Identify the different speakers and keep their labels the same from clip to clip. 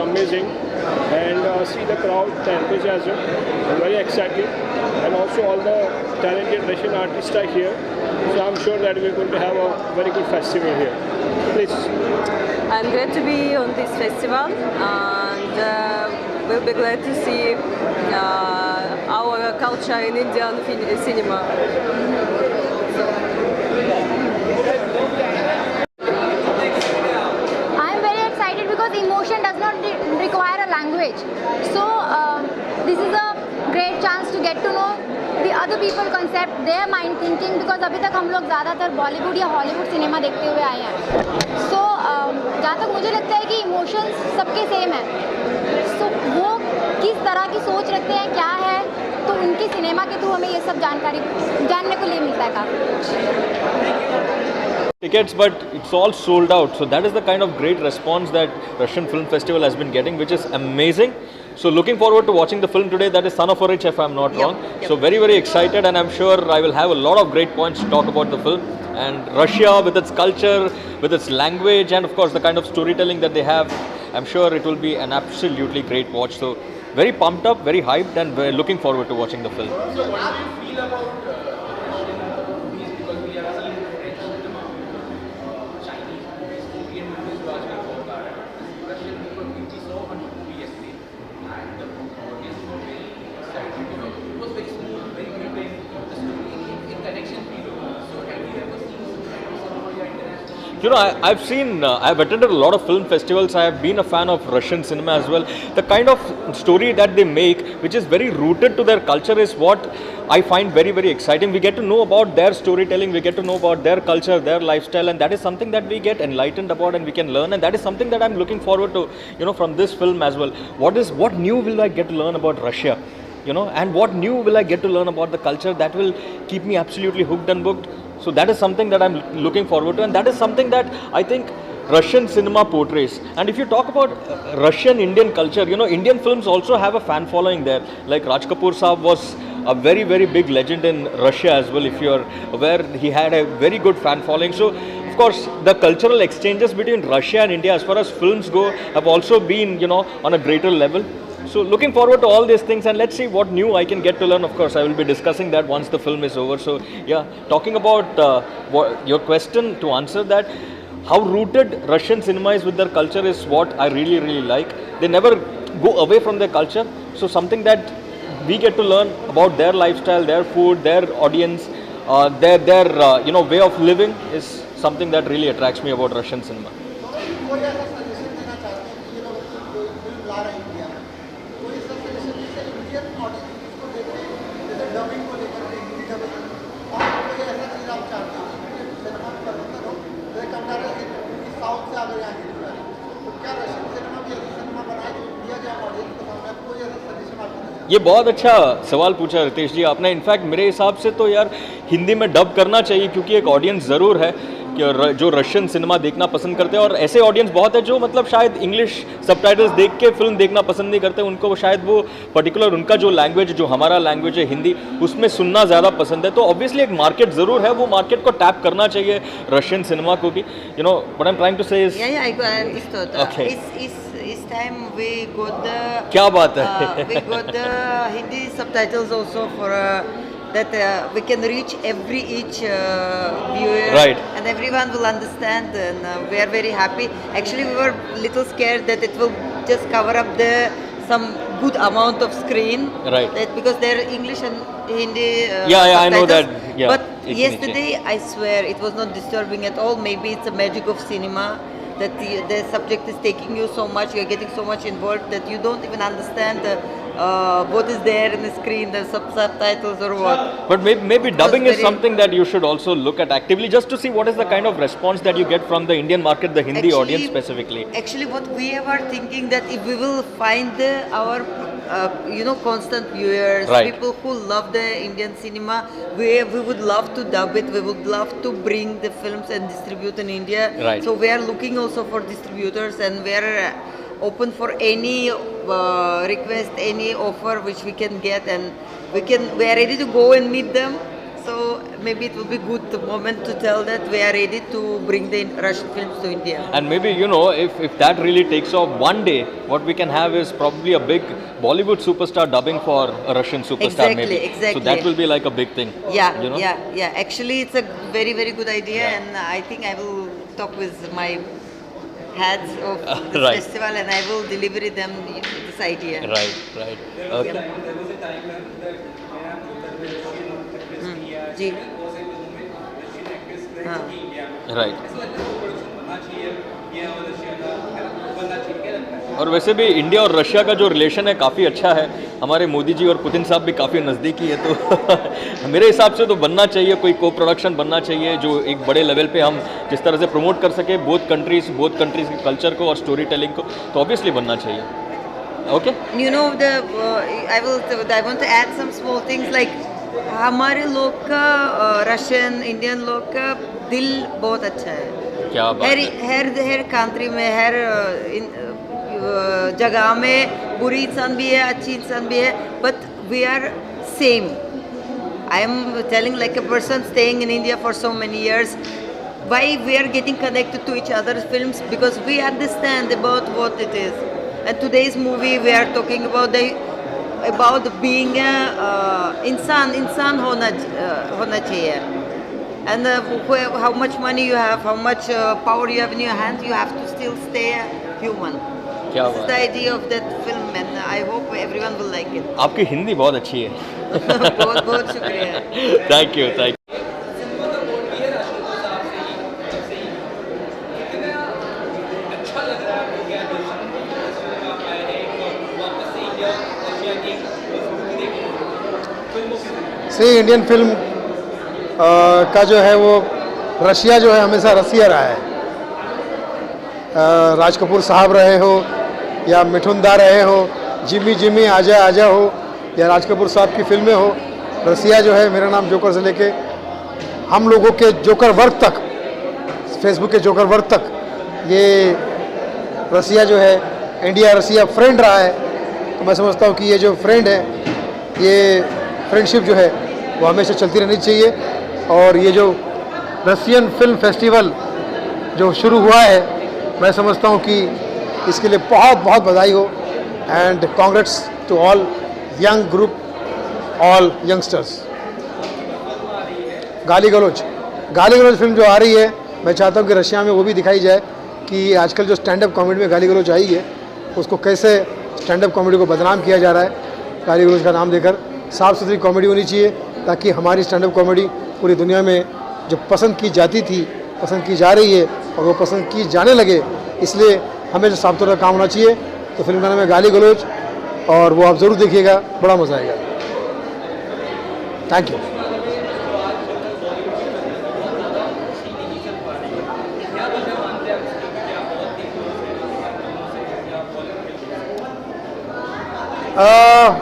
Speaker 1: amazing. And see the crowd, the enthusiasm, very exciting. And also all the talented Russian artists are here. So I'm sure that we're going to have a very good festival here. Please.
Speaker 2: I'm glad to be on this festival, and we'll be glad to see our culture in Indian cinema.
Speaker 3: I'm very excited because emotion does not require a language. So this is a great chance to get to know the other people concept, their mind thinking, because अभी तक हम लोग ज़्यादातर बॉलीवुड या Hollywood cinema देखते हुए आए हैं. So जहाँ तक मुझे लगता है कि इमोशंस सबके सेम हैं. So वो किस तरह की सोच रखते हैं, क्या है, तो उनके सिनेमा के थ्रू हमें ये सब जानकारी जानने को लिए मिलता है काफ़ी.
Speaker 4: Tickets, but it's all sold out. So that is the kind of great response that Russian Film Festival has been getting, which is amazing. So looking forward to watching the film today. That is Son of a Rich, if I'm not wrong.
Speaker 2: Yep.
Speaker 4: So very, very excited, and I'm sure I will have a lot of great points to talk about the film. And Russia, with its culture, with its language, and of course the kind of storytelling that they have, I'm sure it will be an absolutely great watch. So very pumped up, very hyped, and very looking forward to watching the film.
Speaker 5: So what do you feel about Russian movies? Because we have seen French cinema, Chinese movies, Korean movies who are very popular. Russian movie we saw one movie yesterday, and the audience were very excited. You know, it was very smooth, very gripping. The story in connection with you. So have you ever seen some kind of cinema or international?
Speaker 4: You know, I've seen, I've attended a lot of film festivals. I have been a fan of Russian cinema as well. The kind of story that they make, which is very rooted to their culture, is what I find very, very exciting. We get to know about their storytelling, we get to know about their culture, their lifestyle, and that is something that we get enlightened about and we can learn. And that is something that I'm looking forward to, you know, from this film as well. What new will I get to learn about Russia? You know, and what new will I get to learn about the culture that will keep me absolutely hooked and booked? So that is something that I'm looking forward to, and that is something that I think Russian cinema portrays. And if you talk about Russian Indian culture, you know, Indian films also have a fan following there. Like Raj Kapoor Saab was a very, very big legend in Russia as well, if you're aware. He had a very good fan following. So of course the cultural exchanges between Russia and India as far as films go have also been, you know, on a greater level. So looking forward to all these things, and let's see what new I can get to learn. Of course, I will be discussing that once the film is over. So yeah, talking about your question, to answer that, how rooted Russian cinema is with their culture is what I really, really like. They never go away from their culture. So something that we get to learn about their lifestyle, their food, their audience, their you know, way of living is something that really attracts me about Russian cinema.
Speaker 6: कोई ऐसा suggestion देना चाहते हैं कि ये लोग कोई film ला रहे हैं इंडिया में, कोई ऐसा सजेशन जिससे इंडियन ऑडियंस इसको देखे, जैसे डबिंग को लेकर के हिंदी डबिंग, और कोई ऐसा चीज़ आप चाहते हैं इंडियन सिनेमा में परिवर्तन हो, जैसे कंपेयर कि साउथ से अगर यहाँ हिंदी आ रही है, तो क्या रशियन सिनेमा भी ऐसा सिनेमा बनाए जो इंडिया के ऑडियंस को सामने कोई ऐसा सजेशन आपको नहीं?
Speaker 4: ये बहुत अच्छा सवाल पूछा रितेश जी आपने. इनफैक्ट मेरे हिसाब से तो यार हिंदी में डब करना चाहिए, क्योंकि एक ऑडियंस ज़रूर है कि जो रशियन सिनेमा देखना पसंद करते हैं, और ऐसे ऑडियंस बहुत है जो मतलब शायद इंग्लिश सबटाइटल्स देख के फिल्म देखना पसंद नहीं करते. उनको शायद वो पर्टिकुलर उनका जो लैंग्वेज, जो हमारा लैंग्वेज है हिंदी, उसमें सुनना ज़्यादा पसंद है. तो ऑब्वियसली एक मार्केट ज़रूर है, वो मार्केट को टैप करना चाहिए रशियन सिनेमा को भी. You know what I am trying to say is
Speaker 7: I understood.
Speaker 4: Okay.
Speaker 7: It's time we got the.
Speaker 4: क्या बात है.
Speaker 7: We got the Hindi subtitles also for that we can reach each viewer,
Speaker 4: Right.
Speaker 7: and everyone will understand, and we are very happy. Actually, we were little scared that it will just cover up some good amount of screen,
Speaker 4: Right.
Speaker 7: That because they're English and Hindi.
Speaker 4: Yeah, I know that.
Speaker 7: subtitles.
Speaker 4: Yeah,
Speaker 7: But
Speaker 4: एक
Speaker 7: yesterday, I swear, it was not disturbing at all. Maybe it's a magic of cinema, that the subject is taking you so much, you're getting so much involved that you don't even understand what is there in the screen, the subtitles or what.
Speaker 4: But maybe dubbing is
Speaker 7: very-
Speaker 4: something that you should also look at actively, just to see what is the kind of response that you get from the Indian market, the Hindi audience specifically.
Speaker 7: Actually, what we are thinking that if we will find our constant viewers,
Speaker 4: Right.
Speaker 7: people who love the Indian cinema, we would love to dub it. We would love to bring the films and distribute in India.
Speaker 4: Right.
Speaker 7: So we are looking also for distributors, and we are open for any request, any offer which we can get, and we are ready to go and meet them. So maybe it will be good moment to tell that we are ready to bring the Russian films to India.
Speaker 4: And maybe, if that really takes off, one day what we can have is probably a big Bollywood superstar dubbing for a Russian superstar.
Speaker 7: Exactly,
Speaker 4: maybe.
Speaker 7: exactly.
Speaker 4: So that will be like a big thing.
Speaker 7: Yeah,
Speaker 4: you know?
Speaker 7: yeah. Actually, it's a very, very good idea,
Speaker 4: Yeah.
Speaker 7: and I think I will talk with my heads of this
Speaker 4: Right.
Speaker 7: festival, and I will deliver them this idea.
Speaker 4: Right. Okay.
Speaker 7: Yeah.
Speaker 5: There was a time that मेरा Russian actress थी या
Speaker 7: जी.
Speaker 5: there was a moment Russian actress friends
Speaker 7: हाँ.
Speaker 5: थी India में.
Speaker 4: Right.
Speaker 5: ऐसा लगता है वो प्रोडक्शन बनना चाहिए ये और रशिया का बनना चाहिए क्या लगता है?
Speaker 4: और वैसे भी इंडिया और रशिया का जो रिलेशन है काफ़ी अच्छा है. हमारे मोदी जी और पुतिन साहब भी काफ़ी नज़दीकी है, तो मेरे हिसाब से तो बनना चाहिए, कोई को प्रोडक्शन बनना चाहिए जो एक बड़े लेवल पे हम जिस तरह से प्रमोट कर सके बोथ कंट्रीज़ के कल्चर को और स्टोरी टेलिंग को, तो ऑब्वियसली बनना चाहिए. Okay.
Speaker 7: You know I want to add some small things like हमारे लोग का रशियन इंडियन लोग का दिल बहुत अच्छा है.
Speaker 4: क्या बात है.
Speaker 7: हर कंट्री में हर जगह में बुरी इंसान भी है, अच्छी इंसान भी है, but we are same. I am telling like a person staying in India for so many years. Why we are getting connected to each other's films? Because we understand about what it is. And today's movie we are talking about being इंसान होना चाहिए. And how much money you have, how much power you have in your hand, you have to still stay human.
Speaker 4: क्या
Speaker 7: This is
Speaker 4: बात
Speaker 7: the
Speaker 4: है.
Speaker 7: idea of that film, and I hope everyone will like it.
Speaker 4: आपकी हिंदी बहुत अच्छी है.
Speaker 7: बहुत बहुत शुक्रिया.
Speaker 4: Thank you.
Speaker 5: सिनेमा का बोर्ड भी है राष्ट्रपति साहब से ही जब से ही कितना अच्छा लग रहा है इंडिया दर्शन का आए हैं और वापस से इंडिया रशिया की मूवी देखने फिल्मों की.
Speaker 6: से इंडियन फिल्म का जो है वो रशिया जो है हमेशा रसिया रहा है. राज कपूर साहब रहे हो या मिठुन दा रहे हो, जिमी आजा आजा हो या राज कपूर साहब की फिल्में हो, रसिया जो है मेरा नाम जोकर से लेके हम लोगों के जोकर वर्ग तक, फेसबुक के जोकर वर्ग तक, ये रसिया जो है इंडिया रसिया फ्रेंड रहा है. तो मैं समझता हूँ कि ये जो फ्रेंड है, ये फ्रेंडशिप जो है वो हमेशा चलती रहनी चाहिए. और ये जो रशियन फिल्म फेस्टिवल जो शुरू हुआ है, मैं समझता हूँ कि इसके लिए बहुत बहुत बधाई हो. And congrats to all young group, all youngsters. गाली गलौज फिल्म जो आ रही है, मैं चाहता हूँ कि रशिया में वो भी दिखाई जाए कि आजकल जो स्टैंड अप कॉमेडी में गाली गलौज आई है, उसको कैसे स्टैंड अप कॉमेडी को बदनाम किया जा रहा है गाली गलौज का नाम देकर. साफ़ सुथरी कॉमेडी होनी चाहिए ताकि हमारी स्टैंड अप कॉमेडी पूरी दुनिया में जो पसंद की जाती थी, पसंद की जा रही है और वो पसंद की जाने लगे. इसलिए हमें जो साफ सुथरा काम होना चाहिए. तो फिल्म का नाम है गाली गलौज और वो आप ज़रूर देखिएगा, बड़ा मज़ा आएगा. Thank you.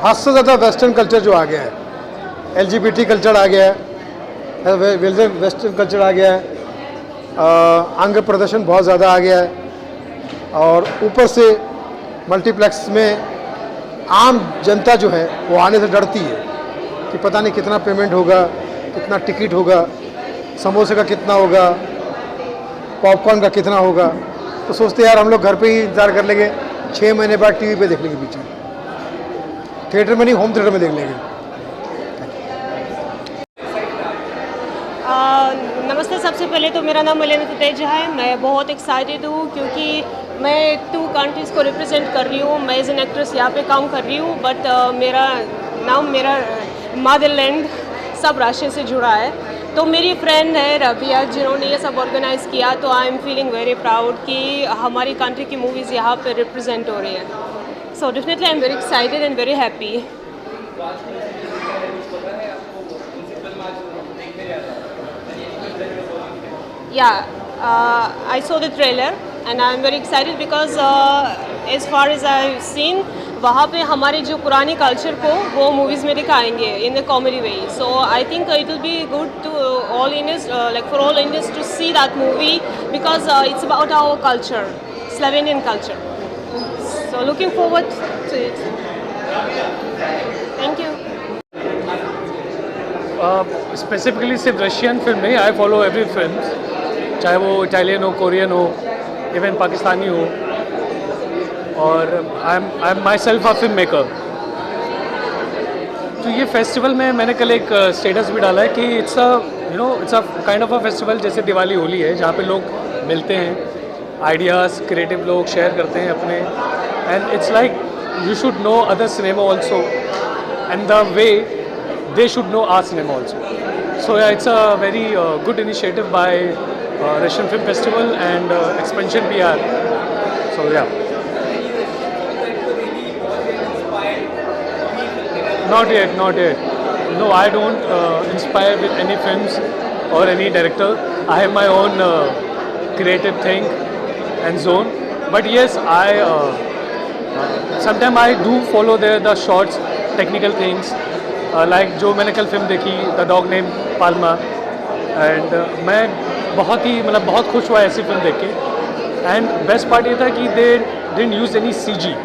Speaker 6: हद से ज़्यादा वेस्टर्न कल्चर जो आ गया है, LGBT कल्चर आ गया है, वेस्टर्न कल्चर आ गया है, अंग प्रदर्शन बहुत ज़्यादा आ गया है. और ऊपर से मल्टीप्लेक्स में आम जनता जो है वो आने से डरती है कि पता नहीं कितना पेमेंट होगा, कितना टिकट होगा, समोसे का कितना होगा, पॉपकॉर्न का कितना होगा. तो सोचते यार हम लोग घर पे ही इंतज़ार कर लेंगे, 6 महीने बाद टीवी पे देख लेंगे, पीछे थिएटर में नहीं होम थिएटर में देख लेंगे.
Speaker 8: नमस्ते. सबसे पहले तो मेरा नाम मलिना तुतेजा है. मैं बहुत एक्साइटेड हूँ क्योंकि मैं 2 कंट्रीज़ को रिप्रेजेंट कर रही हूँ. मैं एज एन एक्ट्रेस यहाँ पे काम कर रही हूँ, बट मेरा मदरलैंड सब रशिया से जुड़ा है. तो मेरी फ्रेंड है रबिया जिन्होंने ये सब ऑर्गेनाइज़ किया. तो I am feeling very proud कि हमारी कंट्री की मूवीज़ यहाँ पे रिप्रेजेंट हो रही है. So definitely I am very excited and very happy. Yeah, I saw the trailer and I'm very excited because as far as I've seen, वहाँ पे हमारे जो पुरानी कल्चर को वो मूवीज़ में दिखाएंगे in a comedy way. So I think it will be good to all Indians, like for all Indians to see that movie because it's about our culture, Slovenian culture. So looking forward to it. Thank you.
Speaker 9: Specifically सिर्फ Russian film नहीं, I follow every film, चाहे वो Italian हो, Korean हो, even Pakistani हो, और I am my self a film maker. तो ये फेस्टिवल में मैंने कल एक स्टेटस भी डाला है कि it's a kind of a festival जैसे दिवाली होली है, जहाँ पे लोग मिलते हैं, आइडियाज़ क्रिएटिव लोग शेयर करते हैं अपने, and it's like you should know other cinema also and the way they should know our cinema also. So yeah it's a very good initiative by Russian film festival and expansion PR। So yeah Not yet. No, I don't inspire with any films or any director. I have my own creative thing and zone. But yes, sometimes I do follow the shorts, technical things. Like जो मैंने कल film देखी, The Dog Named Palma, and मैं बहुत खुश हुआ ऐसी film देख के। And best part ये था कि they didn't use any CG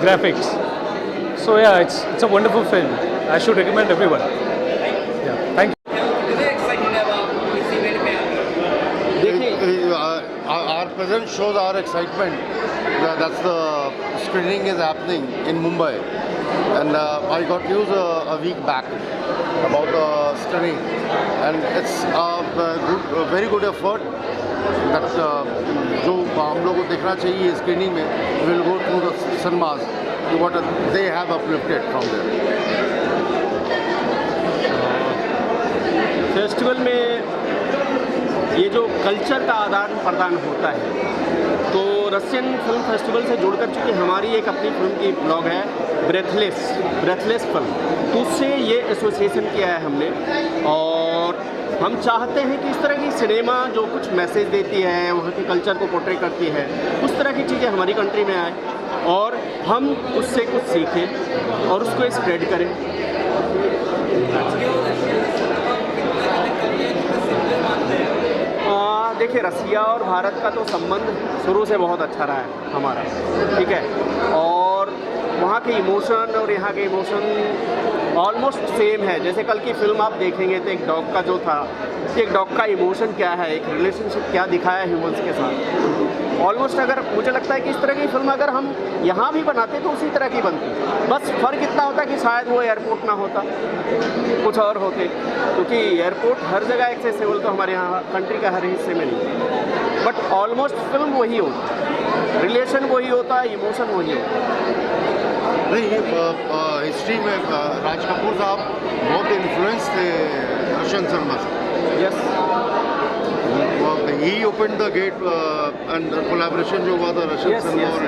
Speaker 9: graphics. So yeah, it's a wonderful film. I should recommend everyone. Yeah, thank you.
Speaker 6: Our presence shows our excitement. That's the screening is happening in Mumbai, and I got news a week back about the screening, and it's a very good effort. That जो हम लोगों को देखना चाहिए screening में, we'll go through the cinemas. What they have uplifted from there.
Speaker 10: Festival में ये जो कल्चर का आदान प्रदान होता है, तो रशियन फिल्म फेस्टिवल से जुड़कर, चूँकि हमारी एक अपनी फिल्म की ब्लॉग है ब्रेथलेस फिल्म, तो उससे ये एसोसिएशन किया है हमने, और हम चाहते हैं कि इस तरह की सिनेमा जो कुछ मैसेज देती है, वहाँ के कल्चर को पोर्ट्रे करती है, उस तरह की चीज़ें हमारी कंट्री में आए और हम उससे कुछ सीखें और उसको स्प्रेड करें। देखिए, रसिया और भारत का तो संबंध शुरू से बहुत अच्छा रहा है हमारा, ठीक है, और वहाँ के इमोशन और यहाँ के इमोशन ऑलमोस्ट सेम है। जैसे कल की फिल्म आप देखेंगे तो एक डॉग का जो था, एक डॉग का इमोशन क्या है, एक रिलेशनशिप क्या दिखाया है ह्यूमंस के साथ, ऑलमोस्ट अगर मुझे लगता है कि इस तरह की फिल्म अगर हम यहाँ भी बनाते तो उसी तरह की बनती। बस फ़र्क इतना होता कि शायद वो एयरपोर्ट ना होता, कुछ और होते, क्योंकि एयरपोर्ट हर जगह एक्सेसिबल तो हमारे यहाँ कंट्री का हर हिस्से में नहीं, बट ऑलमोस्ट फिल्म वही होती, रिलेशन वही होता है, इमोशन वही होता है।
Speaker 6: नहीं, हिस्ट्री में राज कपूर साहब बहुत इन्फ्लुएंस थे रशियन सिनेमा से।
Speaker 10: Yes,
Speaker 6: he open the gate and collaboration जो हुआ था रशियन सिनेमा और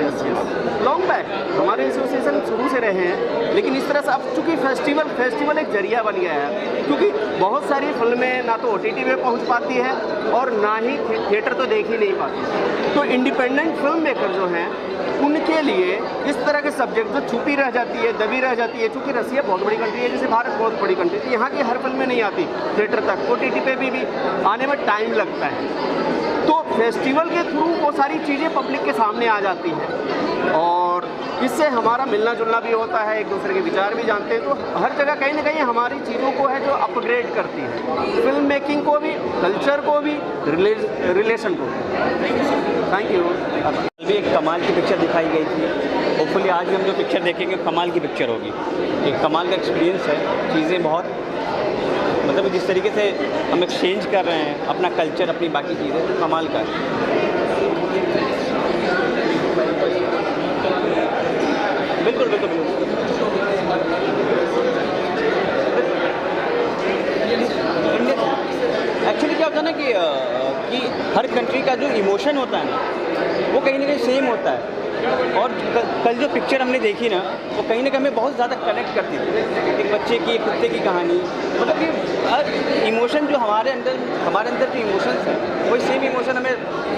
Speaker 10: लॉन्ग बैक हमारे एसोसिएशन शुरू से रहे हैं, लेकिन इस तरह से अब चूँकि फेस्टिवल एक जरिया बन गया है, क्योंकि बहुत सारी फिल्में ना तो OTT में पहुंच पाती है और ना ही थिएटर तो देख ही नहीं पाती, तो इंडिपेंडेंट फिल्म मेकर जो हैं उनके लिए इस तरह के सब्जेक्ट जो छुपी रह जाती है, दबी रह जाती है, चूँकि रसिया बहुत बड़ी कंट्री है, जैसे भारत बहुत बड़ी कंट्री है, यहाँ की हर फिल्में नहीं आती थिएटर तक, OTT पे भी आने में टाइम लगता है, तो फेस्टिवल के थ्रू वो सारी चीज़ें पब्लिक के सामने आ जाती हैं और इससे हमारा मिलना जुलना भी होता है, एक दूसरे के विचार भी जानते हैं, तो हर जगह कहीं ना कहीं हमारी चीज़ों को है जो अपग्रेड करती है, फिल्म मेकिंग को भी, कल्चर को भी, रिलेशन को भी। Thank you.
Speaker 11: भी एक कमाल की पिक्चर दिखाई गई थी, होपफुली आज भी हम जो पिक्चर देखेंगे कमाल की पिक्चर होगी, एक कमाल का एक्सपीरियंस है, चीज़ें बहुत मतलब जिस तरीके से हम एक्सचेंज कर रहे हैं अपना कल्चर, अपनी बाकी चीज़ें, तो कमाल का है। बिल्कुल बिल्कुल बिल्कुल। एक्चुअली क्या होता है ना कि हर कंट्री का जो इमोशन होता है ना वो कहीं ना कहीं सेम होता है, और कल जो पिक्चर हमने देखी ना वो कहीं ना कहीं हमें बहुत ज़्यादा कनेक्ट करती थी, एक बच्चे की, एक कुत्ते की कहानी, मतलब कि हर इमोशन जो हमारे अंदर जो इमोशंस हैं वही सेम इमोशन हमें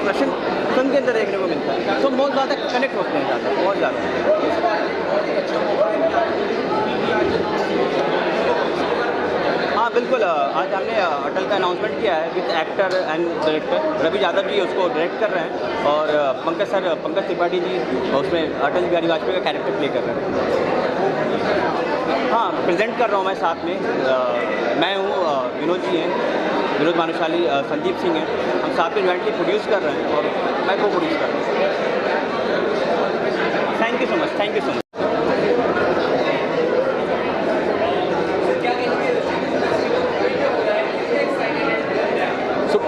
Speaker 11: रशियन फिल्म के अंदर देखने को मिलता है, तो बहुत ज़्यादा कनेक्ट होते हैं, ज़्यादा बहुत ज़्यादा। हाँ बिल्कुल, आज हमने अटल का अनाउंसमेंट किया है with actor and director Ravi Yadav ji उसको डायरेक्ट कर रहे हैं, और पंकज त्रिपाठी जी उसमें अटल बिहारी वाजपेयी का कैरेक्टर प्ले कर रहे हैं। हाँ, प्रेजेंट कर रहा हूँ मैं साथ में। मैं हूँ, विनोद जी हैं, विनोद भानुशाली, संदीप सिंह हैं। हम साथ में जॉइंटली प्रोड्यूस कर रहे हैं और मैं को प्रोड्यूस कर रहा हूँ। Thank you so much, thank you so much.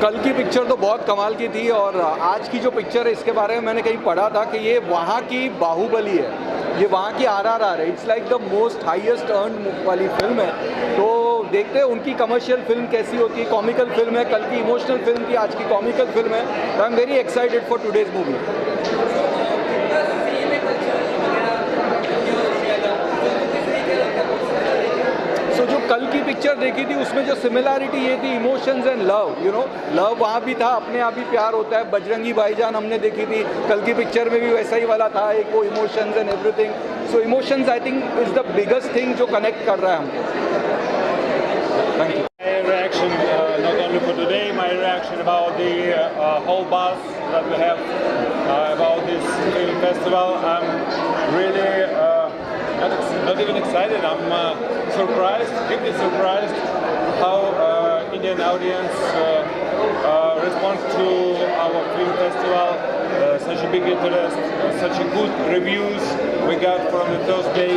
Speaker 12: कल की पिक्चर तो बहुत कमाल की थी और आज की जो पिक्चर है इसके बारे में मैंने कहीं पढ़ा था कि ये वहाँ की बाहुबली है, ये वहाँ की RRR है। It's like the most highest earn वाली फिल्म है। तो देखते हैं उनकी कमर्शियल फिल्म कैसी होती है। कॉमिकल फिल्म है, कल की इमोशनल फिल्म थी, आज की कॉमिकल फिल्म है। तो I am very excited for today's movie. जो कल की पिक्चर देखी थी उसमें जो सिमिलैरिटी ये थी, emotions and love, you know, love वहाँ भी था, अपने आप ही प्यार होता है। बजरंगी भाईजान हमने देखी थी, कल की पिक्चर में भी वैसा ही वाला था, एक वो emotions and everything. So emotions I think is the biggest thing जो कनेक्ट कर रहा है हमको। Thank you.
Speaker 1: My reaction, not only for today, my reaction about the whole buzz that we have about this film festival. I'm really not even excited. I'm surprised, deeply surprised how Indian audience respond to our film festival. Such a big interest, such a good reviews we got from the Thursday.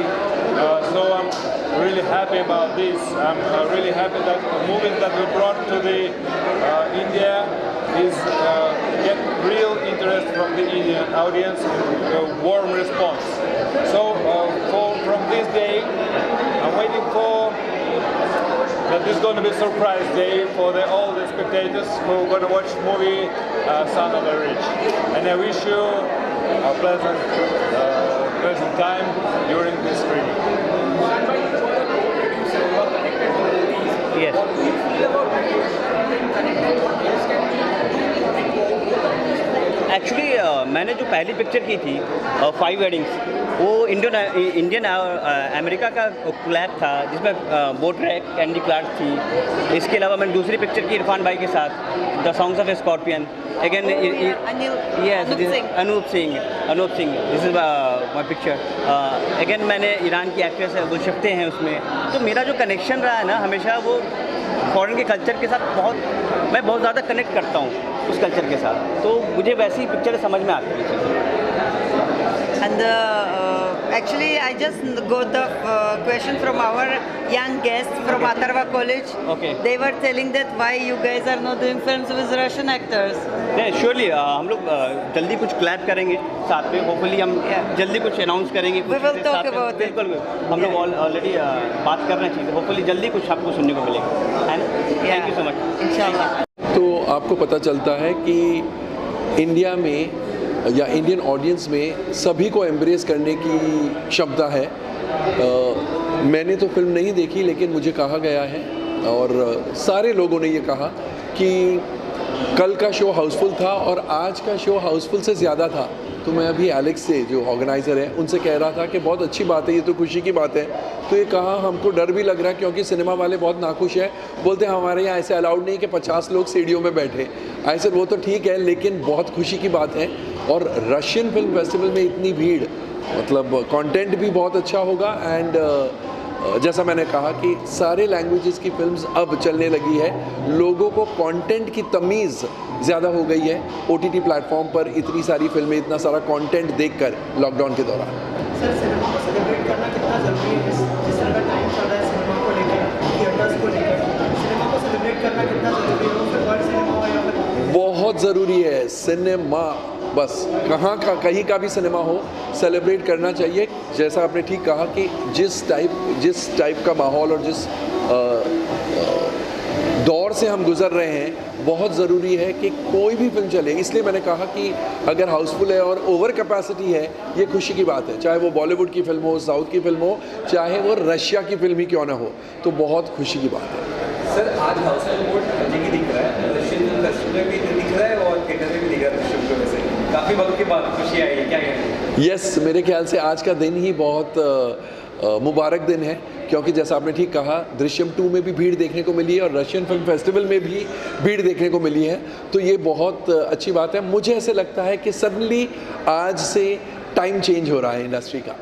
Speaker 1: So I'm really happy about this. I'm really happy that the movies that we brought to the India is get real interest from the Indian audience, warm response. So from this day, I'm waiting for that this is going to be a surprise day for all the spectators who are going to watch movie Son of the Rich. And I wish you a pleasant time during this screening.
Speaker 11: Yes. Actually मैंने जो पहली picture की थी 5 weddings, वो Indian America का collab था जिसमें boat rack candy Clark थी। इसके अलावा मैंने दूसरी पिक्चर की इरफान भाई के साथ, the songs of a scorpion. Again Anoop Singh, this is my picture. Again मैंने ईरान की एक्ट्रेस है गुलशफ्ते हैं उसमें। तो मेरा जो कनेक्शन रहा है ना हमेशा, वो फॉरेन के कल्चर के साथ मैं बहुत ज़्यादा कनेक्ट करता हूँ उस कल्चर के साथ। तो मुझे वैसी पिक्चर समझ में आती है।
Speaker 7: And actually, I just got the question from our young guests from Atharva College.
Speaker 11: Okay.
Speaker 7: They were telling that why you guys are not doing films with Russian actors.
Speaker 11: नहीं, श्योरली हम लोग जल्दी कुछ clap करेंगे साथ में। Hopefully हम जल्दी कुछ अनाउंस करेंगे।
Speaker 7: We will talk about it.
Speaker 11: बिल्कुल, हम लोग ऑलरेडी बात कर रहे हैं। होपफुली जल्दी कुछ आपको सुनने को मिलेगा, है ना? Thank you so much.
Speaker 7: इंशाल्लाह।
Speaker 13: तो आपको पता चलता है कि इंडिया में या इंडियन ऑडियंस में सभी को एम्ब्रेस करने की क्षमता है। मैंने तो फिल्म नहीं देखी, लेकिन मुझे कहा गया है और सारे लोगों ने ये कहा कि कल का शो हाउसफुल था और आज का शो हाउसफुल से ज़्यादा था। तो मैं अभी एलेक्स से, जो ऑर्गेनाइज़र है, उनसे कह रहा था कि बहुत अच्छी बात है, ये तो खुशी की बात है। तो ये कहा हमको डर भी लग रहा है क्योंकि सिनेमा वाले बहुत नाखुश हैं, बोलते हैं हमारे यहाँ ऐसे अलाउड नहीं कि 50 लोग सीढ़ियों में बैठे। ऐसे वो तो ठीक है, लेकिन बहुत खुशी की बात है। और रशियन फिल्म फेस्टिवल में इतनी भीड़, मतलब कंटेंट भी बहुत अच्छा होगा। एंड जैसा मैंने कहा कि सारे लैंग्वेजेस की फिल्म्स अब चलने लगी है। लोगों को कंटेंट की तमीज़ ज़्यादा हो गई है। OTT प्लेटफॉर्म पर इतनी सारी फिल्में, इतना सारा कंटेंट देखकर लॉकडाउन के दौरान।
Speaker 6: सर, सिनेमा को सेलिब्रेट करना कितना ज़रूरी है? जिस तरह का टाइम चल रहा है सिनेमा को लेकर, थिएटर्स को लेकर, सिनेमा को सेलिब्रेट करना कितना ज़रूरी है? फिर वर्ल्ड सिनेमा हो या फिर
Speaker 13: बहुत ज़रूरी है। सिनेमा बस कहीं का भी सिनेमा हो, सेलिब्रेट करना चाहिए। जैसा आपने ठीक कहा कि जिस टाइप का माहौल और जिस दौर से हम गुज़र रहे हैं, बहुत ज़रूरी है कि कोई भी फिल्म चले। इसलिए मैंने कहा कि अगर हाउसफुल है और ओवर कैपेसिटी है, ये खुशी की बात है। चाहे वो बॉलीवुड की फिल्म हो, साउथ की फिल्म हो, चाहे वो रशिया की फिल्म ही क्यों ना हो, तो बहुत खुशी की बात है।
Speaker 14: सर, आज हाउसफुल मोड जी दिख रहा है, रशियन फिल्म फेस्टिवल में भी दिख रहा है और थिएटर में भी दिख रहा है। शुक्र वैसे काफ़ी वक्त के बाद खुशी आई है, क्या कहेंगे?
Speaker 13: यस, मेरे ख्याल से आज का दिन ही बहुत मुबारक दिन है, क्योंकि जैसा आपने ठीक कहा, दृश्यम 2 में भी भीड़ देखने को मिली है और रशियन फिल्म फेस्टिवल में भी भीड़ देखने को मिली है। तो ये बहुत अच्छी बात है। मुझे ऐसे लगता है कि सडनली आज से टाइम चेंज हो रहा है इंडस्ट्री का।